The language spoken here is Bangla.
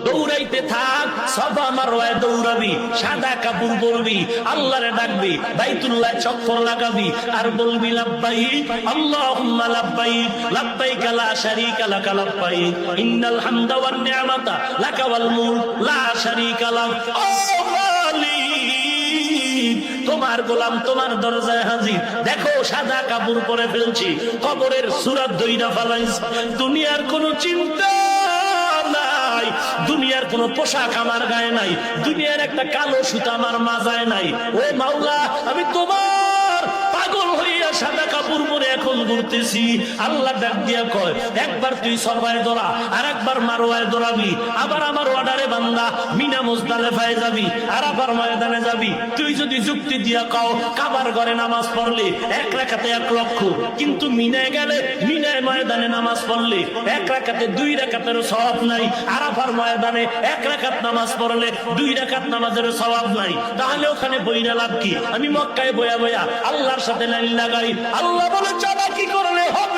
দৌড়াইতে থাক, সাফা মারওয়ায় দৌড়াবি, সাদা কাপড় পরবি, আল্লাহরে ডাকবি, বাইতুল্লাহ চক্কর লাগাবি আর বলবি লাব্বাইক আল্লাহুম্মা লাব্বাইক লাব্বাইক লা শারীকা লাক লাব্বাইক ইন্নাল হামদা ওয়ান নি'মাতা লাকা ওয়াল মুলক লা শারীকা লাক। ও মালিক, তোমার গোলাম তোমার দরজায় হাজির। দেখো সাদা কাপড় পরে ফেলছি, কবরের সূরা দইরা ফালাইছি, দুনিয়ার কোনো চিন্তা নাই, দুনিয়ার কোন পোশাক আমার গায়ে নাই, দুনিয়ার একটা কালো সুতা আমার মাজায় নাই। ও মাওলা, আমি তোমার পাগল হইয়া সাদা কাপড় পরে এখন ঘুরতেছি। আল্লাহ ডাক দিয়া কয়, একবার তুই সরবায় দৌড়া, আর একবার মারওয়ায় দৌড়াবি, আবার আমার অর্ডারে বান্দা মিনা মুজদালিফায় যাবি, আরাফার ময়দানে যাবি। তুই যদি যুক্তি দিয়া কও কাবার ঘরে নামাজ পড়লে এক রাকাতে 1 লক্ষ, কিন্তু মিনায় গেলে মিনায় ময়দানে নামাজ পড়লে 1 রাকাতে 2 রাকাতের সওয়াব নাই, আরাফার ময়দানে 1 রাকাত নামাজ পড়লে 2 রাকাত নামাজের সওয়াব নাই, তাহলে ওখানে বইরা লাভ কি? আমি মক্কায় বয়া বয়া আল্লাহর সাথে লাইন লাগাই। আল্লাহ বলে চালাকি করলে হবে